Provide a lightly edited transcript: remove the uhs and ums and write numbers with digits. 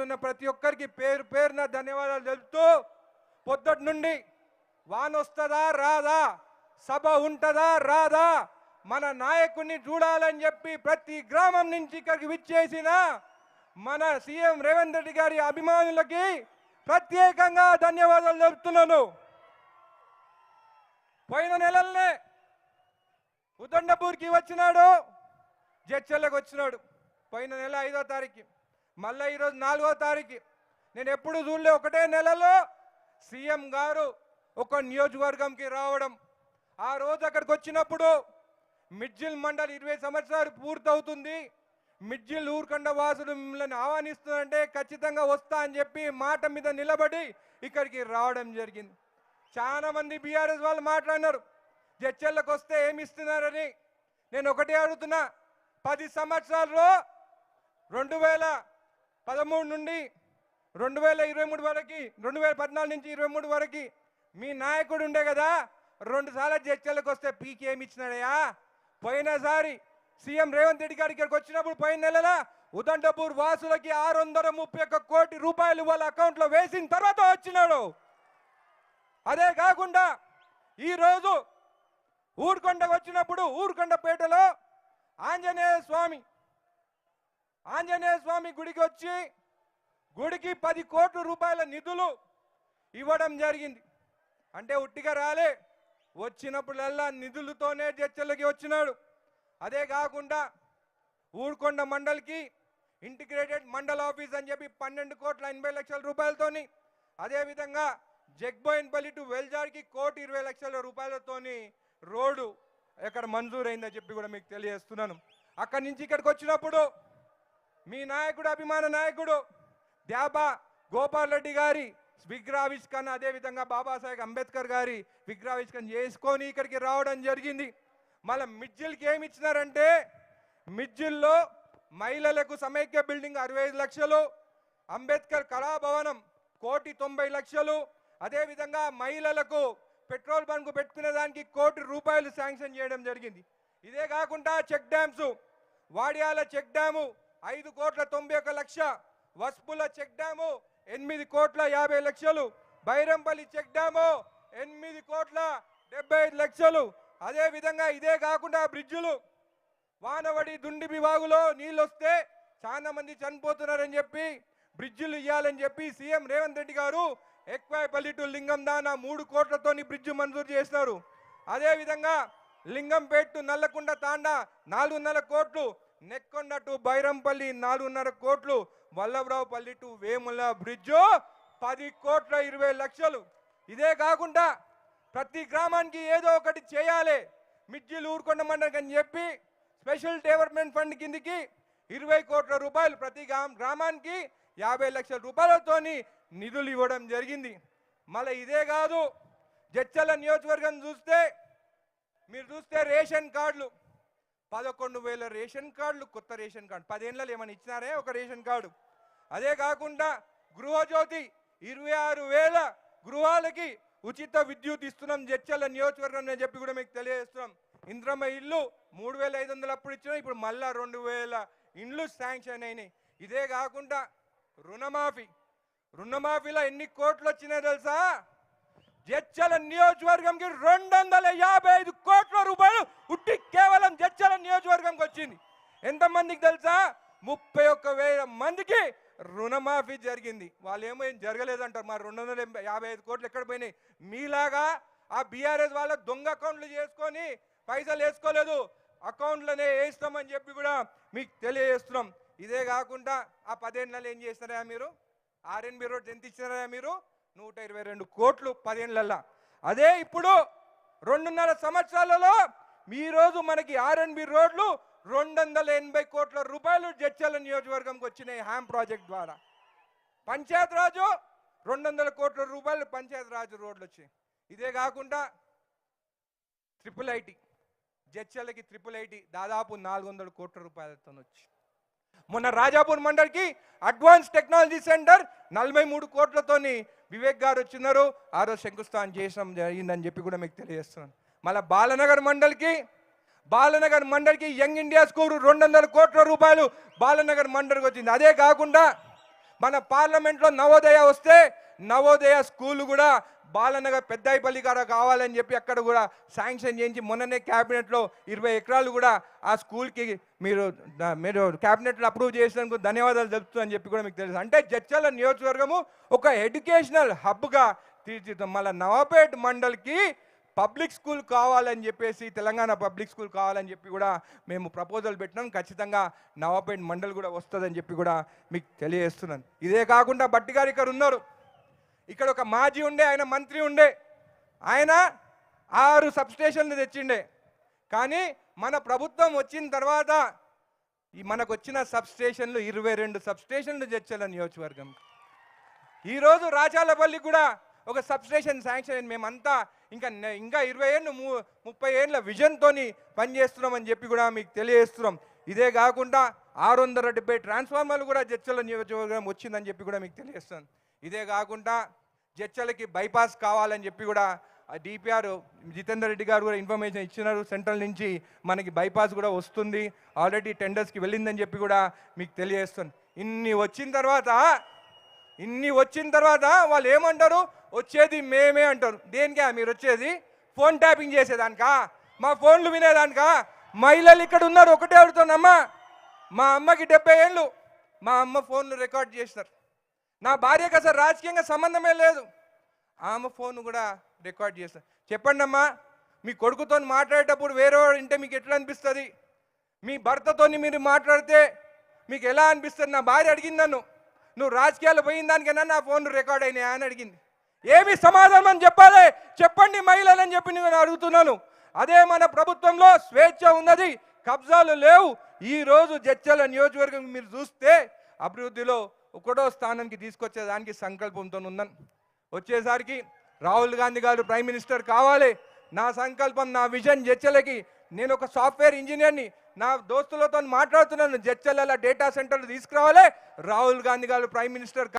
పాల్గొన్న ప్రతి ఒక్కరికి పేరు పేరున ధన్యవాదాలు తెలుపుతూ, పొద్దుటి నుండి వాన వస్తుందా రాదా, సభ ఉంటుందా రాదా, మన నాయకుడిని చూడాలని చెప్పి ప్రతి గ్రామం నుంచి ఇక్కడికి విచ్చేసిన మన సీఎం రేవంత్ రెడ్డి గారి అభిమానులకి ప్రత్యేకంగా ధన్యవాదాలు తెలుపుతున్నాను. పోయిన నెలలనే ఉదండపూర్కి వచ్చినాడు, జడ్చర్లకు వచ్చినాడు. పోయిన నెల 5వ తారీఖు, మళ్ళీ ఈరోజు 4వ తారీఖు. నేను ఎప్పుడు చూడలే ఒకటే నెలలో సీఎం గారు ఒక నియోజకవర్గంకి రావడం. ఆ రోజు అక్కడికి వచ్చినప్పుడు మిడ్జిల్ మండల్ 20 సంవత్సరాలు పూర్తవుతుంది, మిడ్జిల్ ఊరుకొండ వాసులు మిమ్మల్ని ఆహ్వానిస్తుందంటే ఖచ్చితంగా వస్తా అని చెప్పి మాట మీద నిలబడి ఇక్కడికి రావడం జరిగింది. చాలా మంది బీఆర్ఎస్ వాళ్ళు మాట్లాడినారు జడ్చర్లకు వస్తే ఏమి ఇస్తున్నారని. నేను ఒకటే అడుగుతున్నా, 10 సంవత్సరాల్లో 2013 నుండి 2023 వరకు, 2014 నుంచి 23 వరకు మీ నాయకుడు ఉండే కదా, 2 సార్లు జడ్చర్లకు వస్తే పీకి ఏమి ఇచ్చినాడయా? పోయినసారి సీఎం రేవంత్ రెడ్డి గారి ఇక్కడికి వచ్చినప్పుడు పోయిన నెలల ఉదండపూర్ వాసులకి 631 కోటి రూపాయలు వాళ్ళ అకౌంట్లో వేసిన తర్వాత వచ్చినాడు. అదే కాకుండా ఈరోజు ఊరుకొండకు వచ్చినప్పుడు ఊరుకొండపేటలో ఆంజనేయ స్వామి గుడికి వచ్చి గుడికి 10 కోట్ల రూపాయల నిధులు ఇవ్వడం జరిగింది. అంటే ఉట్టిగా రాలే, వచ్చినప్పుడల్లా నిధులతోనే చర్చలకి వచ్చినాడు. అదే కాకుండా ఊరుకొండ మండల్కి ఇంటిగ్రేటెడ్ మండల్ ఆఫీస్ అని చెప్పి 12,80,00,000 రూపాయలతోని, అదేవిధంగా జగ్బోయిన్పల్లి టు వెల్జాడ్కి 1,20,00,000 రూపాయలతోని రోడ్డు ఇక్కడ మంజూరైందని చెప్పి కూడా మీకు తెలియజేస్తున్నాను. అక్కడి నుంచి ఇక్కడికి వచ్చినప్పుడు మీ నాయకుడు, అభిమాన నాయకుడు ద్యాబా గోపాల్ రెడ్డి గారి విగ్రహావిష్కరణ, అదేవిధంగా బాబాసాహెబ్ అంబేద్కర్ గారి విగ్రహావిష్కరణ చేసుకొని ఇక్కడికి రావడం జరిగింది. మళ్ళీ మిడ్జిల్కి ఏమి ఇచ్చినారంటే, మిడ్జిల్లో మహిళలకు సమైక్య బిల్డింగ్ 65 లక్షలు, అంబేద్కర్ కళాభవనం 1,90,00,000, అదేవిధంగా మహిళలకు పెట్రోల్ బంక్ పెట్టుకునే దానికి 1 కోటి రూపాయలు శాంక్షన్ చేయడం జరిగింది. ఇదే కాకుండా check dams, Vadiyala check dam 5,91,00,000, Vaspula check dam 8,50,00,000, Bairampalli check dam 8,75,00,000. అదేవిధంగా ఇదే కాకుండా బ్రిడ్జులు, వానవడి దుండిబి వాగులో నీళ్ళు వస్తే చాలా మంది చనిపోతున్నారని చెప్పి బ్రిడ్జులు ఇవ్వాలని చెప్పి సీఎం రేవంత్ రెడ్డి గారు ఎక్వాయిపల్లి టు లింగం దానా 3 కోట్లతోని బ్రిడ్జ్ మంజూరు చేసినారు. అదేవిధంగా లింగంపేట టు నల్లకుండ తాండా 4.5 కోట్లు, నెక్కొండ టు బైరంపల్లి 4.5 కోట్లు, వల్లభరావుపల్లి టు వేముల బ్రిడ్జు 10,20,00,000. ఇదే కాకుండా ప్రతి గ్రామానికి ఏదో ఒకటి చేయాలి, మిడ్జిల్ ఊరుకొండ మండలికి అని చెప్పి స్పెషల్ డెవలప్మెంట్ ఫండ్ కిందికి 20 కోట్ల రూపాయలు, ప్రతి గ్రామానికి 50 లక్షల రూపాయలతోని నిధులు ఇవ్వడం జరిగింది. మళ్ళీ ఇదే కాదు, జడ్చర్ల నియోజకవర్గం మీరు చూస్తే రేషన్ కార్డులు 11,000 రేషన్ కార్డులు, కొత్త రేషన్ కార్డు 10 ఏళ్ళలో ఏమైనా ఇచ్చినారే ఒక రేషన్ కార్డు. అదే కాకుండా గృహజ్యోతి 26,000 గృహాలకి ఉచిత విద్యుత్ ఇస్తున్నాం జడ్చర్ల నియోజకవర్గం అని చెప్పి కూడా మీకు తెలియజేస్తున్నాం. ఇంద్రమ్మ ఇల్లు 3,500 అప్పుడు ఇచ్చినాం, ఇప్పుడు మళ్ళా 2,000 ఇండ్లు శాంక్షన్ అయినాయి. ఇదే కాకుండా రుణమాఫీలో ఎన్ని కోట్లు వచ్చినాయి తెలుసా? జడ్చర్ల నియోజకవర్గంకి 255 కోట్ల రూపాయలు ఉట్టి కేవలం జడ్చర్ల నియోజకవర్గంకి వచ్చింది. ఎంతమందికి తెలుసా? 31,000 మందికి రుణమాఫీ జరిగింది. వాళ్ళు ఏమో ఏం జరగలేదంటారు. మరి 255 కోట్లు ఎక్కడ పోయినాయి? మీలాగా ఆ బీఆర్ఎస్ వాళ్ళ దొంగ అకౌంట్లు చేసుకొని పైసలు వేసుకోలేదు, అకౌంట్లోనే వేస్తామని చెప్పి కూడా మీకు తెలియజేస్తున్నాం. ఇదే కాకుండా ఆ 10 ఏళ్ళలో ఏం చేస్తారా మీరు? ఆర్ఎన్బి రోడ్స్ ఎంత ఇచ్చినారా మీరు? 122 కోట్లు 10 ఏళ్ళల్లో. అదే ఇప్పుడు 2.5 సంవత్సరాలలో ఈరోజు మనకి ఆర్ఎన్బి రోడ్లు 280 కోట్ల రూపాయలు జడ్చర్ల నియోజకవర్గంకి వచ్చినాయి హ్యామ్ ప్రాజెక్ట్ ద్వారా. పంచాయత్ రాజు 200 కోట్ల రూపాయలు పంచాయత్ రాజు రోడ్లు వచ్చాయి. ఇదే కాకుండా IIIT జడ్చర్లకి IIIT దాదాపు 400 కోట్ల రూపాయలతో వచ్చి, మొన్న రాజాపూర్ మండల్కి అడ్వాన్స్ టెక్నాలజీ సెంటర్ 43 కోట్లతోని వివేక్ గారు వచ్చినారు, ఆ రోజు శంకుస్థాపన చేయడం జరిగిందని చెప్పి కూడా మీకు తెలియజేస్తున్నాను. మళ్ళీ బాలనగర్ మండల్కి యంగ్ ఇండియా స్కూల్ 200 కోట్ల రూపాయలు బాలనగర్ మండల్కి వచ్చింది. అదే కాకుండా మన పార్లమెంట్లో నవోదయ వస్తే నవోదయ స్కూల్ కూడా బాలనగర్ పెద్దాయిపల్లి కాడ కావాలని చెప్పి అక్కడ కూడా శాంక్షన్ చేయించి మొన్ననే క్యాబినెట్లో 20 ఎకరాలు కూడా ఆ స్కూల్కి మీరు క్యాబినెట్లో అప్రూవ్ చేసినందుకు ధన్యవాదాలు తెలుపుతుందని చెప్పి కూడా మీకు తెలుసు. అంటే జడ్చర్ల నియోజకవర్గము ఒక ఎడ్యుకేషనల్ హబ్గా తీర్చిద్దాం. మళ్ళీ నవాపేట్ మండల్కి పబ్లిక్ స్కూల్ కావాలని చెప్పేసి తెలంగాణ పబ్లిక్ స్కూల్ కావాలని చెప్పి కూడా మేము ప్రపోజల్ పెట్టినాం. ఖచ్చితంగా నవాపేట్ మండల్ కూడా వస్తుందని చెప్పి కూడా మీకు తెలియజేస్తున్నాను. ఇదే కాకుండా బట్టి గారు ఇక్కడ ఉన్నారు. ఇక్కడ ఒక మాజీ ఉండే, ఆయన మంత్రి ఉండే, ఆయన 6 సబ్స్టేషన్లు తెచ్చిండే. కానీ మన ప్రభుత్వం వచ్చిన తర్వాత మనకు వచ్చిన సబ్స్టేషన్లు 22 సబ్స్టేషన్లు జడ్చర్ల నియోజకవర్గం. ఈరోజు రాచాలపల్లి కూడా ఒక సబ్స్టేషన్ శాంక్షన్. మేమంతా ఇంకా 20 ఏళ్ళు 30 ఏళ్ళ విజన్తో పనిచేస్తున్నామని చెప్పి కూడా మీకు తెలియజేస్తున్నాం. ఇదే కాకుండా 670 ట్రాన్స్ఫార్మర్లు కూడా జడ్చర్ల నియోజకవర్గం వచ్చిందని చెప్పి కూడా మీకు తెలియజేస్తున్నాను. ఇదే కాకుండా జడ్చర్లకి బైపాస్ కావాలని చెప్పి కూడా డిపిఆర్ జితేందర్ రెడ్డి గారు కూడా ఇన్ఫర్మేషన్ ఇచ్చినారు. సెంట్రల్ నుంచి మనకి బైపాస్ కూడా వస్తుంది, ఆల్రెడీ టెండర్స్కి వెళ్ళిందని చెప్పి కూడా మీకు తెలియజేస్తుంది. ఇన్ని వచ్చిన తర్వాత వాళ్ళు ఏమంటారు, వచ్చేది మేమే అంటారు. దేనికా మీరు వచ్చేది? ఫోన్ ట్యాపింగ్ చేసేదానికా? మా ఫోన్లు వినేదానికా? మహిళలు ఇక్కడ ఉన్నారు, ఒకటే అడుగుతానమ్మా. మా అమ్మకి 70 ఏళ్ళు, మా అమ్మ ఫోన్లు రికార్డ్ చేసినారు. నా భార్యకు అసలు రాజకీయంగా సంబంధమే లేదు, ఆమె ఫోన్ కూడా రికార్డ్ చేస్తారు. చెప్పండి అమ్మా, మీ కొడుకుతో మాట్లాడేటప్పుడు వేరే వింటే మీకు ఎట్లా అనిపిస్తుంది? మీ భర్తతో మీరు మాట్లాడితే మీకు ఎలా అనిపిస్తుంది? నా భార్య అడిగింది నన్ను, నువ్వు రాజకీయాలు పోయిన దానికైనా నా ఫోన్లు రికార్డ్ అయినాయా అని అడిగింది. ఏమి సమాధానం చెప్పాలి చెప్పండి మహిళలని చెప్పి నేను అడుగుతున్నాను. అదే మన ప్రభుత్వంలో స్వేచ్ఛ ఉన్నది, కబ్జాలు లేవు. ఈరోజు జడ్చర్ల నియోజకవర్గం మీరు చూస్తే అభివృద్ధిలో 1వ స్థానానికి తీసుకొచ్చేదానికి సంకల్పంతో ఉన్నాను. వచ్చేసరికి రాహుల్ గాంధీ గారు ప్రైమ్ మినిస్టర్ కావాలి. నా సంకల్పం, నా విజన్ జడ్చర్లకి. నేను ఒక సాఫ్ట్వేర్ ఇంజనీర్ని, నా దోస్తులతో మాట్లాడుతున్నాను. జడ్చర్ల డేటా సెంటర్లు తీసుకురావాలి, రాహుల్ గాంధీ గారు ప్రైమ్ మినిస్టర్